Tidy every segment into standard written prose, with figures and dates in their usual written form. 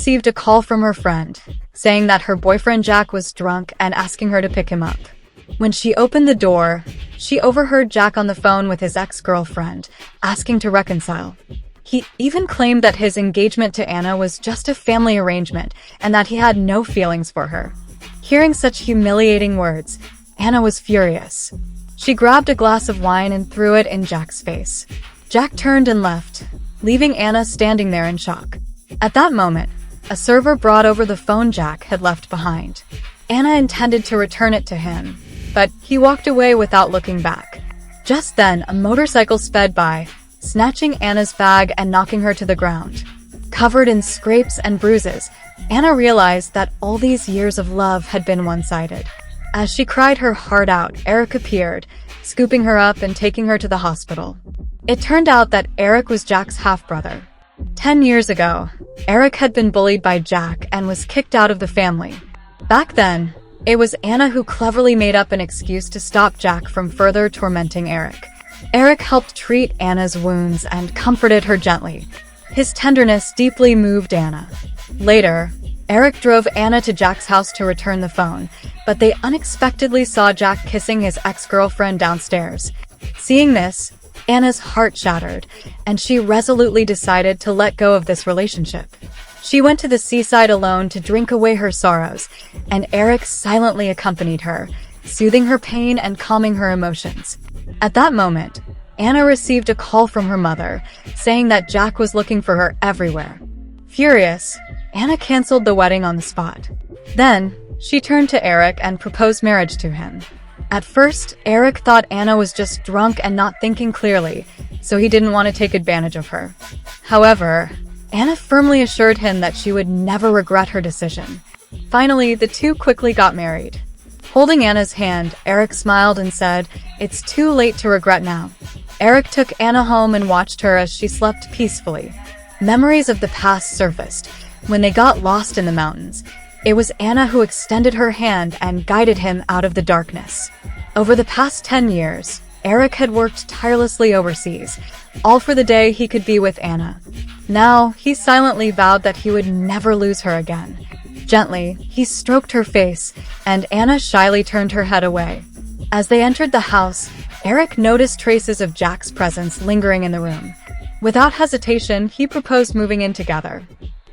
received a call from her friend, saying that her boyfriend Jack was drunk and asking her to pick him up. When she opened the door, she overheard Jack on the phone with his ex-girlfriend, asking to reconcile. He even claimed that his engagement to Anna was just a family arrangement and that he had no feelings for her. Hearing such humiliating words, Anna was furious. She grabbed a glass of wine and threw it in Jack's face. Jack turned and left, leaving Anna standing there in shock. At that moment, a server brought over the phone Jack had left behind. Anna intended to return it to him, but he walked away without looking back. Just then, a motorcycle sped by, snatching Anna's bag and knocking her to the ground. Covered in scrapes and bruises, Anna realized that all these years of love had been one-sided. As she cried her heart out, Eric appeared, scooping her up and taking her to the hospital. It turned out that Eric was Jack's half-brother. 10 years ago, Eric had been bullied by Jack and was kicked out of the family. Back then, it was Anna who cleverly made up an excuse to stop Jack from further tormenting Eric. Eric helped treat Anna's wounds and comforted her gently. His tenderness deeply moved Anna. Later, Eric drove Anna to Jack's house to return the phone, but they unexpectedly saw Jack kissing his ex-girlfriend downstairs. Seeing this, Anna's heart shattered, and she resolutely decided to let go of this relationship. She went to the seaside alone to drink away her sorrows, and Eric silently accompanied her, soothing her pain and calming her emotions. At that moment, Anna received a call from her mother, saying that Jack was looking for her everywhere. Furious, Anna canceled the wedding on the spot. Then, she turned to Eric and proposed marriage to him. At first, Eric thought Anna was just drunk and not thinking clearly, so he didn't want to take advantage of her. However, Anna firmly assured him that she would never regret her decision. Finally, the two quickly got married. Holding Anna's hand, Eric smiled and said, "It's too late to regret now." Eric took Anna home and watched her as she slept peacefully. Memories of the past surfaced. When they got lost in the mountains, it was Anna who extended her hand and guided him out of the darkness. Over the past 10 years, Eric had worked tirelessly overseas, all for the day he could be with Anna. Now, he silently vowed that he would never lose her again. Gently, he stroked her face, and Anna shyly turned her head away. As they entered the house, Eric noticed traces of Jack's presence lingering in the room. Without hesitation, he proposed moving in together.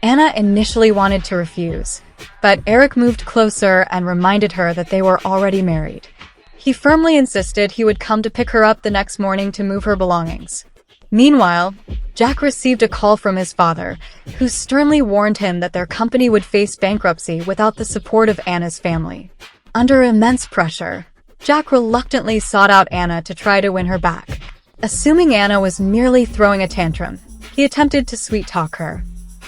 Anna initially wanted to refuse, but Eric moved closer and reminded her that they were already married. He firmly insisted he would come to pick her up the next morning to move her belongings. Meanwhile, Jack received a call from his father, who sternly warned him that their company would face bankruptcy without the support of Anna's family. Under immense pressure, Jack reluctantly sought out Anna to try to win her back. Assuming Anna was merely throwing a tantrum, he attempted to sweet-talk her.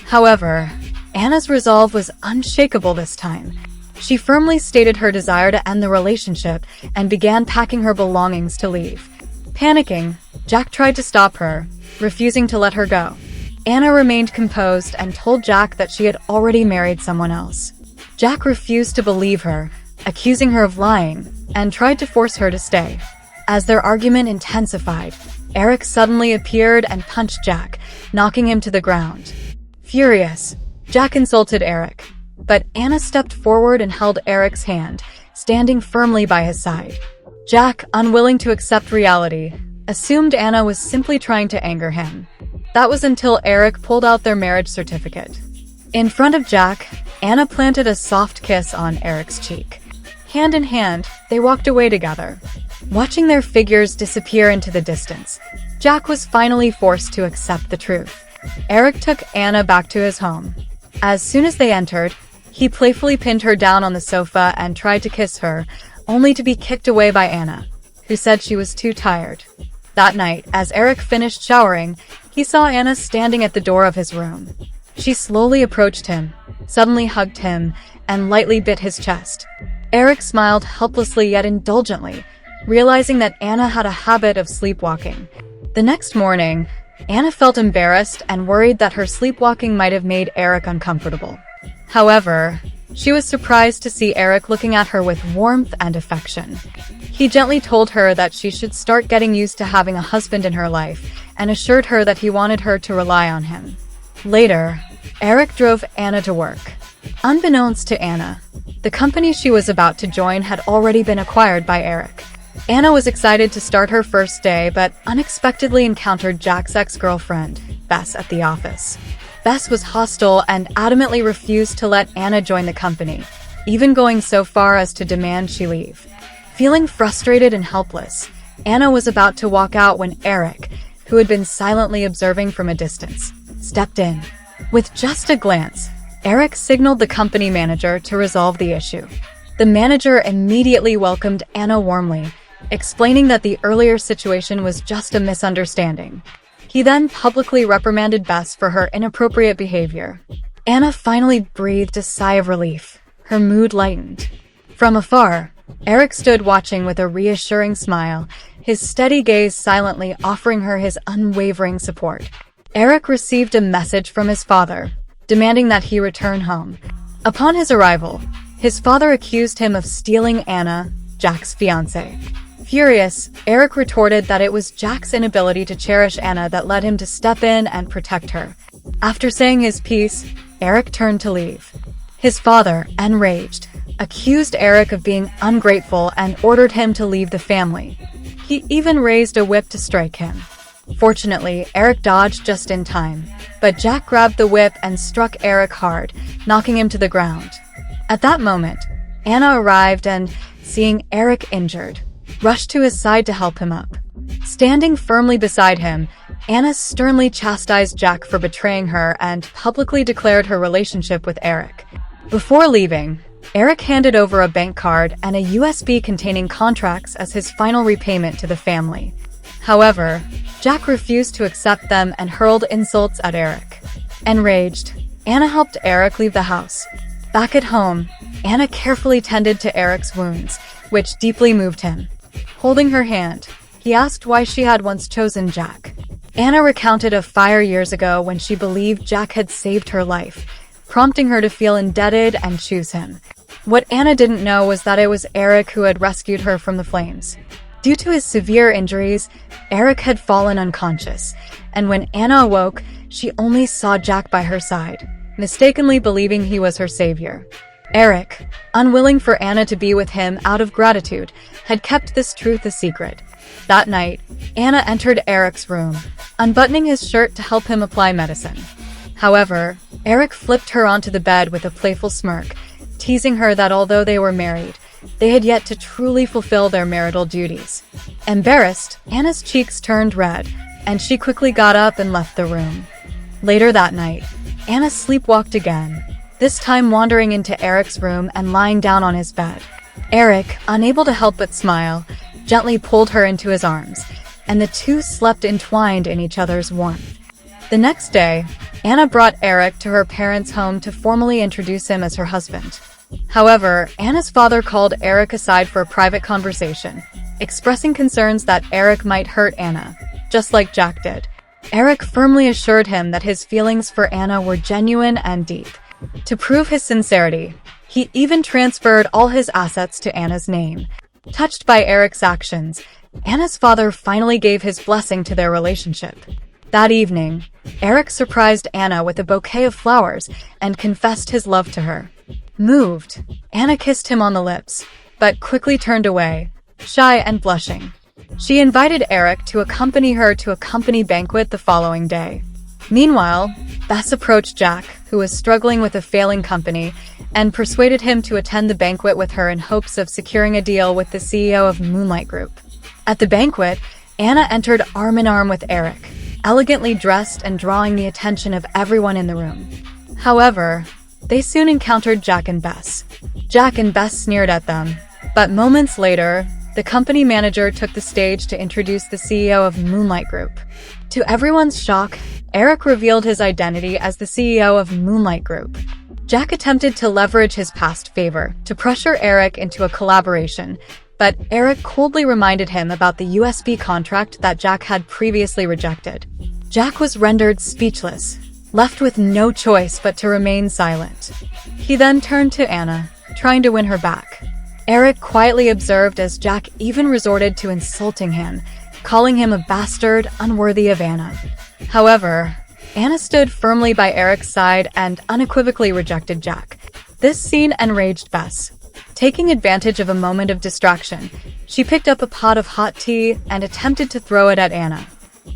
However, Anna's resolve was unshakable this time. She firmly stated her desire to end the relationship and began packing her belongings to leave. Panicking, Jack tried to stop her, refusing to let her go. Anna remained composed and told Jack that she had already married someone else. Jack refused to believe her, accusing her of lying, and tried to force her to stay. As their argument intensified, Eric suddenly appeared and punched Jack, knocking him to the ground. Furious, Jack insulted Eric, but Anna stepped forward and held Eric's hand, standing firmly by his side. Jack, unwilling to accept reality, assumed Anna was simply trying to anger him. That was until Eric pulled out their marriage certificate. In front of Jack, Anna planted a soft kiss on Eric's cheek. Hand in hand, they walked away together. Watching their figures disappear into the distance, Jack was finally forced to accept the truth. Eric took Anna back to his home. As soon as they entered, he playfully pinned her down on the sofa and tried to kiss her, only to be kicked away by Anna, who said she was too tired. That night, as Eric finished showering, he saw Anna standing at the door of his room. She slowly approached him, suddenly hugged him, and lightly bit his chest. Eric smiled helplessly yet indulgently, realizing that Anna had a habit of sleepwalking. The next morning, Anna felt embarrassed and worried that her sleepwalking might have made Eric uncomfortable. However, she was surprised to see Eric looking at her with warmth and affection. He gently told her that she should start getting used to having a husband in her life and assured her that he wanted her to rely on him. Later, Eric drove Anna to work. Unbeknownst to Anna, the company she was about to join had already been acquired by Eric. Anna was excited to start her first day, but unexpectedly encountered Jack's ex-girlfriend, Bess, at the office. Bess was hostile and adamantly refused to let Anna join the company, even going so far as to demand she leave. Feeling frustrated and helpless, Anna was about to walk out when Eric, who had been silently observing from a distance, stepped in. With just a glance, Eric signaled the company manager to resolve the issue. The manager immediately welcomed Anna warmly, explaining that the earlier situation was just a misunderstanding. He then publicly reprimanded Bess for her inappropriate behavior. Anna finally breathed a sigh of relief. Her mood lightened. From afar, Eric stood watching with a reassuring smile, his steady gaze silently offering her his unwavering support. Eric received a message from his father, demanding that he return home. Upon his arrival, his father accused him of stealing Anna, Jack's fiancée. Furious, Eric retorted that it was Jack's inability to cherish Anna that led him to step in and protect her. After saying his piece, Eric turned to leave. His father, enraged, accused Eric of being ungrateful and ordered him to leave the family. He even raised a whip to strike him. Fortunately, Eric dodged just in time, but Jack grabbed the whip and struck Eric hard, knocking him to the ground. At that moment, Anna arrived and, seeing Eric injured, rushed to his side to help him up. Standing firmly beside him, Anna sternly chastised Jack for betraying her and publicly declared her relationship with Eric. Before leaving, Eric handed over a bank card and a USB containing contracts as his final repayment to the family. However, Jack refused to accept them and hurled insults at Eric. Enraged, Anna helped Eric leave the house. Back at home, Anna carefully tended to Eric's wounds, which deeply moved him. Holding her hand, he asked why she had once chosen Jack. Anna recounted a fire years ago when she believed Jack had saved her life, prompting her to feel indebted and choose him. What Anna didn't know was that it was Eric who had rescued her from the flames. Due to his severe injuries, Eric had fallen unconscious, and when Anna awoke, she only saw Jack by her side, mistakenly believing he was her savior. Eric, unwilling for Anna to be with him out of gratitude, had kept this truth a secret. That night, Anna entered Eric's room, unbuttoning his shirt to help him apply medicine. However, Eric flipped her onto the bed with a playful smirk, teasing her that although they were married, they had yet to truly fulfill their marital duties. Embarrassed, Anna's cheeks turned red, and she quickly got up and left the room. Later that night, Anna sleepwalked again, this time wandering into Eric's room and lying down on his bed. Eric, unable to help but smile, gently pulled her into his arms, and the two slept entwined in each other's warmth. The next day, Anna brought Eric to her parents' home to formally introduce him as her husband. However, Anna's father called Eric aside for a private conversation, expressing concerns that Eric might hurt Anna, just like Jack did. Eric firmly assured him that his feelings for Anna were genuine and deep. To prove his sincerity, he even transferred all his assets to Anna's name. Touched by Eric's actions, Anna's father finally gave his blessing to their relationship. That evening, Eric surprised Anna with a bouquet of flowers and confessed his love to her. Moved, Anna kissed him on the lips, but quickly turned away, shy and blushing. She invited Eric to accompany her to a company banquet the following day. Meanwhile, Bess approached Jack, who was struggling with a failing company, and persuaded him to attend the banquet with her in hopes of securing a deal with the CEO of Moonlight Group. At the banquet, Anna entered arm in arm with Eric, elegantly dressed and drawing the attention of everyone in the room. However, they soon encountered Jack and Bess. Jack and Bess sneered at them, but moments later, the company manager took the stage to introduce the CEO of Moonlight Group. To everyone's shock, Eric revealed his identity as the CEO of Moonlight Group. Jack attempted to leverage his past favor to pressure Eric into a collaboration, but Eric coldly reminded him about the USB contract that Jack had previously rejected. Jack was rendered speechless, left with no choice but to remain silent. He then turned to Anna, trying to win her back. Eric quietly observed as Jack even resorted to insulting him, calling him a bastard unworthy of Anna. However, Anna stood firmly by Eric's side and unequivocally rejected Jack. This scene enraged Bess. Taking advantage of a moment of distraction, she picked up a pot of hot tea and attempted to throw it at Anna.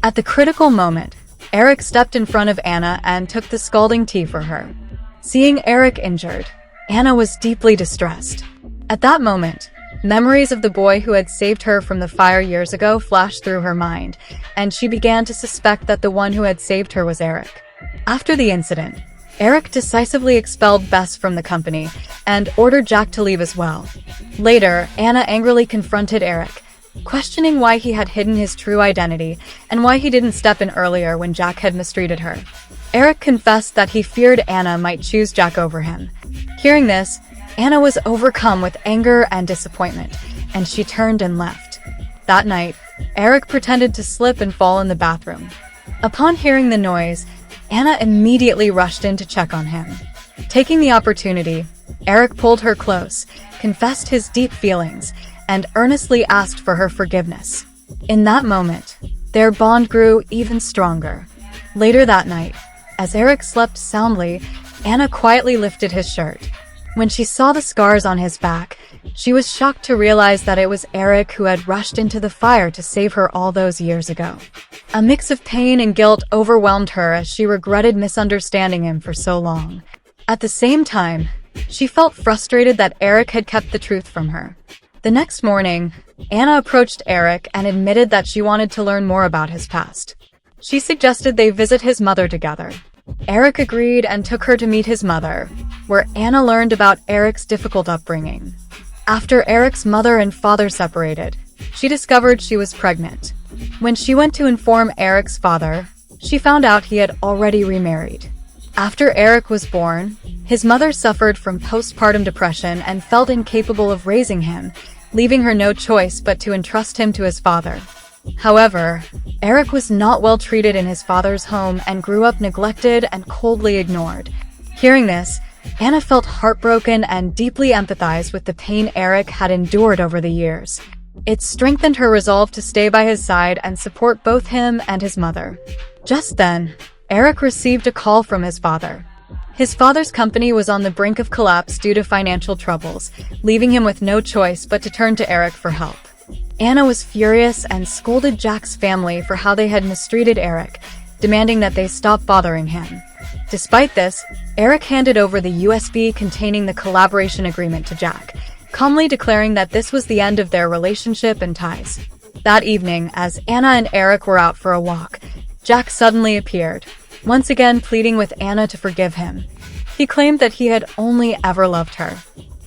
At the critical moment, Eric stepped in front of Anna and took the scalding tea for her. Seeing Eric injured, Anna was deeply distressed. At that moment, memories of the boy who had saved her from the fire years ago flashed through her mind, and she began to suspect that the one who had saved her was Eric. After the incident, Eric decisively expelled Bess from the company and ordered Jack to leave as well. Later, Anna angrily confronted Eric, questioning why he had hidden his true identity and why he didn't step in earlier when Jack had mistreated her. Eric confessed that he feared Anna might choose Jack over him. Hearing this, Anna was overcome with anger and disappointment, and she turned and left. That night, Eric pretended to slip and fall in the bathroom. Upon hearing the noise, Anna immediately rushed in to check on him. Taking the opportunity, Eric pulled her close, confessed his deep feelings, and earnestly asked for her forgiveness. In that moment, their bond grew even stronger. Later that night, as Eric slept soundly, Anna quietly lifted his shirt. When she saw the scars on his back, she was shocked to realize that it was Eric who had rushed into the fire to save her all those years ago. A mix of pain and guilt overwhelmed her as she regretted misunderstanding him for so long. At the same time, she felt frustrated that Eric had kept the truth from her. The next morning, Anna approached Eric and admitted that she wanted to learn more about his past. She suggested they visit his mother together. Eric agreed and took her to meet his mother, where Anna learned about Eric's difficult upbringing. After Eric's mother and father separated, she discovered she was pregnant. When she went to inform Eric's father, she found out he had already remarried. After Eric was born, his mother suffered from postpartum depression and felt incapable of raising him, leaving her no choice but to entrust him to his father. However, Eric was not well treated in his father's home and grew up neglected and coldly ignored. Hearing this, Anna felt heartbroken and deeply empathized with the pain Eric had endured over the years. It strengthened her resolve to stay by his side and support both him and his mother. Just then, Eric received a call from his father. His father's company was on the brink of collapse due to financial troubles, leaving him with no choice but to turn to Eric for help. Anna was furious and scolded Jack's family for how they had mistreated Eric, demanding that they stop bothering him. Despite this, Eric handed over the USB containing the collaboration agreement to Jack, calmly declaring that this was the end of their relationship and ties. That evening, as Anna and Eric were out for a walk, Jack suddenly appeared, once again pleading with Anna to forgive him. He claimed that he had only ever loved her.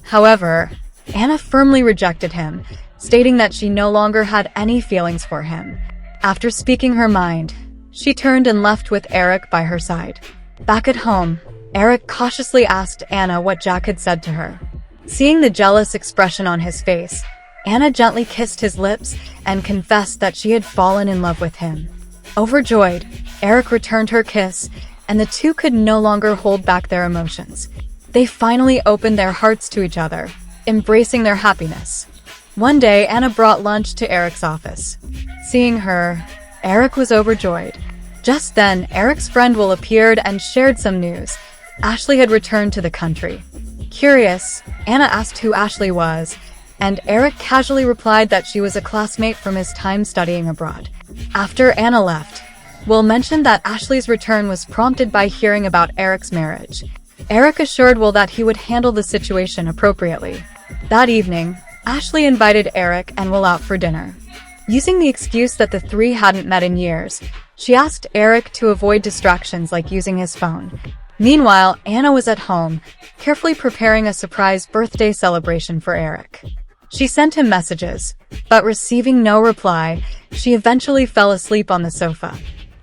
However, Anna firmly rejected him, stating that she no longer had any feelings for him. After speaking her mind, she turned and left with Eric by her side. Back at home, Eric cautiously asked Anna what Jack had said to her. Seeing the jealous expression on his face, Anna gently kissed his lips and confessed that she had fallen in love with him. Overjoyed, Eric returned her kiss, and the two could no longer hold back their emotions. They finally opened their hearts to each other, embracing their happiness. One day, Anna brought lunch to Eric's office. Seeing her, Eric was overjoyed. Just then, Eric's friend Will appeared and shared some news. Ashley had returned to the country. Curious, Anna asked who Ashley was, and Eric casually replied that she was a classmate from his time studying abroad. After Anna left, Will mentioned that Ashley's return was prompted by hearing about Eric's marriage. Eric assured Will that he would handle the situation appropriately. That evening, Ashley invited Eric and Will out for dinner. Using the excuse that the three hadn't met in years, she asked Eric to avoid distractions like using his phone. Meanwhile, Anna was at home, carefully preparing a surprise birthday celebration for Eric. She sent him messages, but receiving no reply, she eventually fell asleep on the sofa.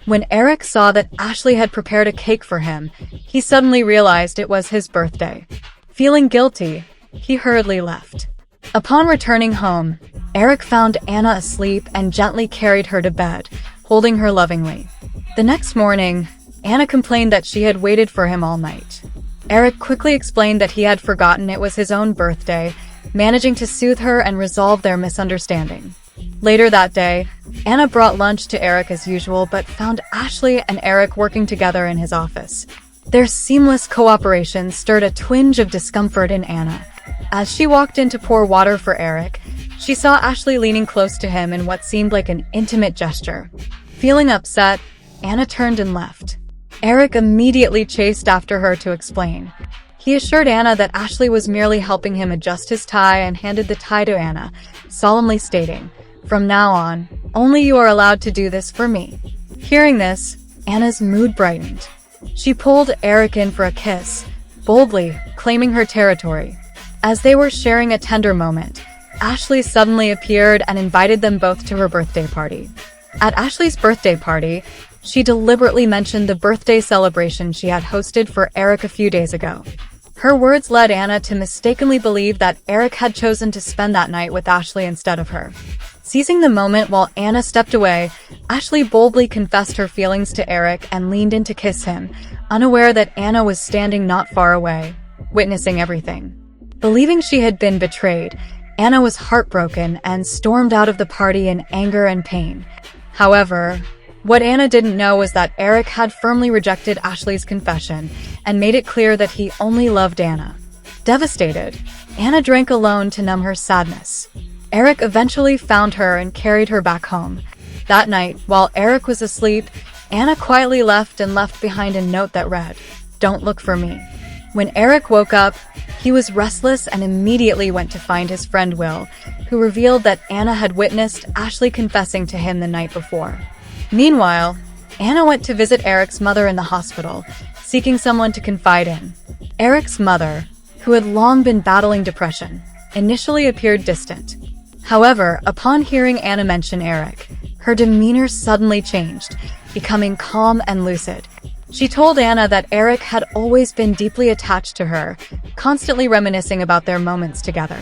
When Eric saw that Ashley had prepared a cake for him, he suddenly realized it was his birthday. Feeling guilty, he hurriedly left. Upon returning home, Eric found Anna asleep and gently carried her to bed, holding her lovingly. The next morning, Anna complained that she had waited for him all night. Eric quickly explained that he had forgotten it was his own birthday, managing to soothe her and resolve their misunderstanding. Later that day, Anna brought lunch to Eric as usual, but found Ashley and Eric working together in his office. Their seamless cooperation stirred a twinge of discomfort in Anna. As she walked in to pour water for Eric, she saw Ashley leaning close to him in what seemed like an intimate gesture. Feeling upset, Anna turned and left. Eric immediately chased after her to explain. He assured Anna that Ashley was merely helping him adjust his tie and handed the tie to Anna, solemnly stating, "From now on, only you are allowed to do this for me." Hearing this, Anna's mood brightened. She pulled Eric in for a kiss, boldly claiming her territory. As they were sharing a tender moment, Ashley suddenly appeared and invited them both to her birthday party. At Ashley's birthday party, she deliberately mentioned the birthday celebration she had hosted for Eric a few days ago. Her words led Anna to mistakenly believe that Eric had chosen to spend that night with Ashley instead of her. Seizing the moment while Anna stepped away, Ashley boldly confessed her feelings to Eric and leaned in to kiss him, unaware that Anna was standing not far away, witnessing everything. Believing she had been betrayed, Anna was heartbroken and stormed out of the party in anger and pain. However, what Anna didn't know was that Eric had firmly rejected Ashley's confession and made it clear that he only loved Anna. Devastated, Anna drank alone to numb her sadness. Eric eventually found her and carried her back home. That night, while Eric was asleep, Anna quietly left behind a note that read, "Don't look for me." When Eric woke up, he was restless and immediately went to find his friend Will, who revealed that Anna had witnessed Ashley confessing to him the night before. Meanwhile, Anna went to visit Eric's mother in the hospital, seeking someone to confide in. Eric's mother, who had long been battling depression, initially appeared distant. However, upon hearing Anna mention Eric, her demeanor suddenly changed, becoming calm and lucid. She told Anna that Eric had always been deeply attached to her, constantly reminiscing about their moments together.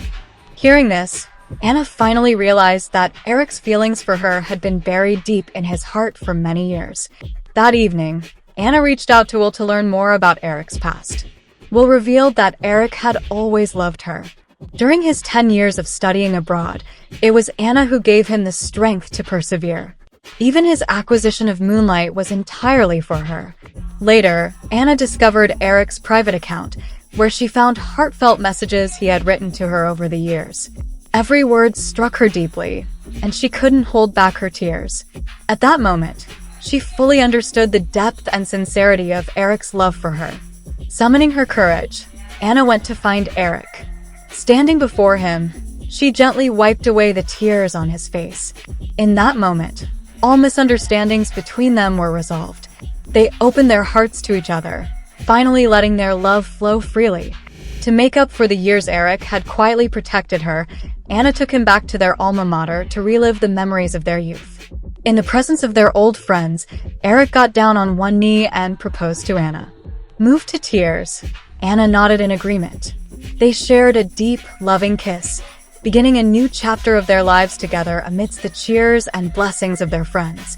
Hearing this, Anna finally realized that Eric's feelings for her had been buried deep in his heart for many years. That evening, Anna reached out to Will to learn more about Eric's past. Will revealed that Eric had always loved her. During his 10 years of studying abroad, it was Anna who gave him the strength to persevere. Even his acquisition of Moonlight was entirely for her. Later, Anna discovered Eric's private account, where she found heartfelt messages he had written to her over the years. Every word struck her deeply, and she couldn't hold back her tears. At that moment, she fully understood the depth and sincerity of Eric's love for her. Summoning her courage, Anna went to find Eric. Standing before him, she gently wiped away the tears on his face. In that moment, all misunderstandings between them were resolved. They opened their hearts to each other, finally letting their love flow freely. To make up for the years Eric had quietly protected her, Anna took him back to their alma mater to relive the memories of their youth. In the presence of their old friends, Eric got down on one knee and proposed to Anna. Moved to tears, Anna nodded in agreement. They shared a deep, loving kiss, beginning a new chapter of their lives together amidst the cheers and blessings of their friends.